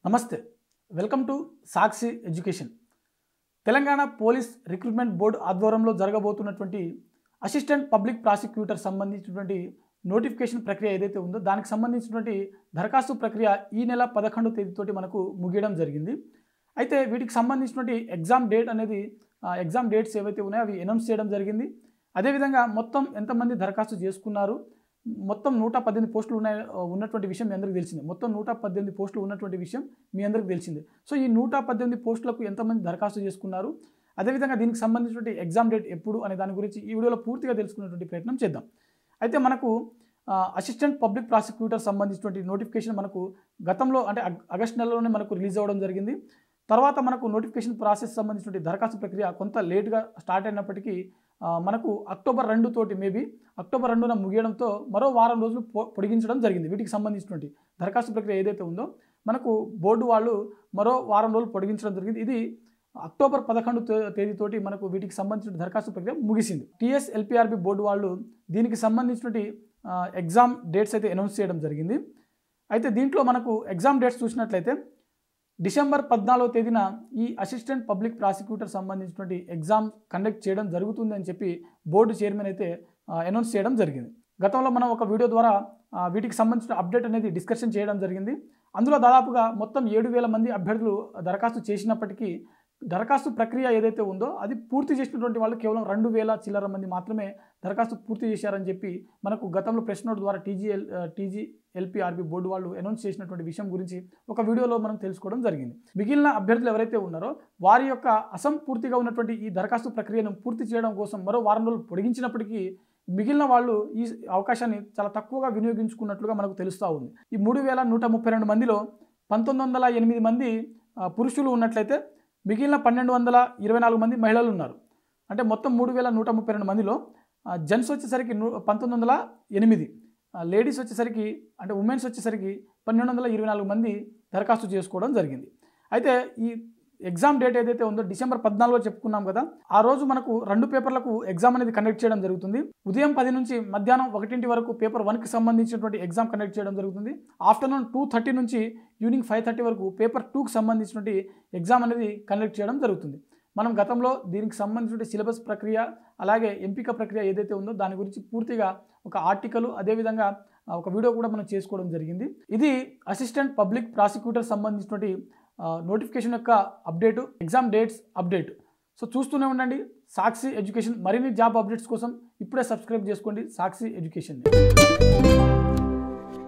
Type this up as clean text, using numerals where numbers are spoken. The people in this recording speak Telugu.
నమస్తే welcome to Sakshi education Telangana police recruitment board ఆధ్వర్యంలో జరగబోతున్నటువంటి అసిస్టెంట్ పబ్లిక్ ప్రాసిక్యూటర్ సంబంధించినటువంటి నోటిఫికేషన్ ప్రక్రియ ఏదైతే ఉందో దానికి సంబంధించినటువంటి దరఖాస్తు ప్రక్రియ ఈ నెల 11వ తేదీతోటి మనకు ముగియడం జరిగింది. అయితే వీటికి సంబంధించినటువంటి ఎగ్జామ్ డేట్స్ ఏవైతే ఉన్నాయో అవి అనౌన్స్ చేయడం జరిగింది. అదేవిధంగా మొత్తం ఎంతమంది దరఖాస్తు చేసుకున్నారు, మొత్తం 118 పోస్టులు ఉన్నటువంటి విషయం మీ అందరికీ తెలిసిందే. మొత్తం 118 పోస్టులు ఉన్నటువంటి విషయం మీ అందరికీ తెలిసిందే. సో ఈ 118 పోస్టులకు ఎంతమంది దరఖాస్తు చేసుకున్నారు, అదేవిధంగా దీనికి సంబంధించినటువంటి ఎగ్జామ్ డేట్ ఎప్పుడు అనే దాని గురించి ఈ వీడియోలో పూర్తిగా తెలుసుకునేటువంటి ప్రయత్నం చేద్దాం. అయితే మనకు అసిస్టెంట్ పబ్లిక్ ప్రాసిక్యూటర్ సంబంధించినటువంటి నోటిఫికేషన్ మనకు గతంలో అంటే ఆగస్టు నెలలోనే మనకు రిలీజ్ అవ్వడం జరిగింది. తర్వాత మనకు నోటిఫికేషన్ ప్రాసెస్ సంబంధించినటువంటి దరఖాస్తు ప్రక్రియ కొంత లేట్గా స్టార్ట్ అయినప్పటికీ మనకు అక్టోబర్ 2 తోటి అక్టోబర్ 2న ముగియడంతో మరో వారం రోజులు పొడిగించడం జరిగింది. వీటికి సంబంధించినటువంటి దరఖాస్తు ప్రక్రియ ఏదైతే ఉందో మనకు బోర్డు వాళ్ళు మరో వారం రోజులు పొడిగించడం జరిగింది. ఇది అక్టోబర్ 11 తేదీతోటి మనకు వీటికి సంబంధించిన దరఖాస్తు ప్రక్రియ ముగిసింది. TSLPRB బోర్డు వాళ్ళు దీనికి సంబంధించినటువంటి ఎగ్జామ్ డేట్స్ అయితే అనౌన్స్ చేయడం జరిగింది. అయితే దీంట్లో మనకు ఎగ్జామ్ డేట్స్ చూసినట్లయితే డిసెంబర్ 14వ తేదీన ఈ అసిస్టెంట్ పబ్లిక్ ప్రాసిక్యూటర్ సంబంధించినటువంటి ఎగ్జామ్ కండక్ట్ చేయడం జరుగుతుంది అని చెప్పి బోర్డు చైర్మన్ అయితే అనౌన్స్ చేయడం జరిగింది. గతంలో మనం ఒక వీడియో ద్వారా వీటికి సంబంధించిన అప్డేట్ అనేది డిస్కషన్ చేయడం జరిగింది. అందులో దాదాపుగా మొత్తం 7,000 మంది అభ్యర్థులు దరఖాస్తు చేసినప్పటికీ దరఖాస్తు ప్రక్రియ ఏదైతే ఉందో అది పూర్తి చేసినటువంటి వాళ్ళు కేవలం 2,000 చిల్లర మంది మాత్రమే దరఖాస్తు పూర్తి చేశారని చెప్పి మనకు గతంలో ప్రెస్ నోట్ ద్వారా TGLPRB బోర్డు వాళ్ళు అనౌన్స్ చేసినటువంటి విషయం గురించి ఒక వీడియోలో మనం తెలుసుకోవడం జరిగింది. మిగిలిన అభ్యర్థులు ఎవరైతే ఉన్నారో వారి యొక్క అసంపూర్తిగా ఉన్నటువంటి ఈ దరఖాస్తు ప్రక్రియను పూర్తి చేయడం కోసం మరో వారం రోజులు పొడిగించినప్పటికీ మిగిలిన వాళ్ళు ఈ అవకాశాన్ని చాలా తక్కువగా వినియోగించుకున్నట్లుగా మనకు తెలుస్తూ ఉంది. ఈ 3,132 మందిలో 1,908 మంది పురుషులు ఉన్నట్లయితే మిగిలిన 1,224 మంది మహిళలు ఉన్నారు. అంటే మొత్తం 3,132 మందిలో జెంట్స్ వచ్చేసరికి 1,908, లేడీస్ వచ్చేసరికి అంటే ఉమెన్స్ వచ్చేసరికి 1,224 మంది దరఖాస్తు చేసుకోవడం జరిగింది. అయితే ఈ ఎగ్జామ్ డేట్ ఏదైతే ఉందో డిసెంబర్ 14 చెప్పుకున్నాం కదా, ఆ రోజు మనకు 2 పేపర్లకు ఎగ్జామ్ అనేది కండక్ట్ చేయడం జరుగుతుంది. ఉదయం 10 నుంచి మధ్యాహ్నం 1 వరకు పేపర్ 1కి సంబంధించినటువంటి ఎగ్జామ్ కండక్ట్ చేయడం జరుగుతుంది. ఆఫ్టర్నూన్ 2:30 నుంచి ఈవినింగ్ 5:30 వరకు పేపర్ 2కి సంబంధించినటువంటి ఎగ్జామ్ అనేది కండక్ట్ చేయడం జరుగుతుంది. మనం గతంలో దీనికి సంబంధించిన సిలబస్ ప్రక్రియ అలాగే ఎంపిక ప్రక్రియ ఏదైతే ఉందో దాని గురించి పూర్తిగా ఒక ఆర్టికల్ అదేవిధంగా ఒక వీడియో కూడా మనం చేసుకోవడం జరిగింది. ఇది అసిస్టెంట్ పబ్లిక్ ప్రాసిక్యూటర్ సంబంధించినటువంటి నోటిఫికేషన్ యొక్క update, exam dates update. So చూస్తూనే ఉండండి సాక్షి ఎడ్యుకేషన్. మరిన్ని జాబ్ అప్డేట్స్ కోసం ఇప్పుడే సబ్స్క్రైబ్ చేసుకోండి సాక్షి ఎడ్యుకేషన్.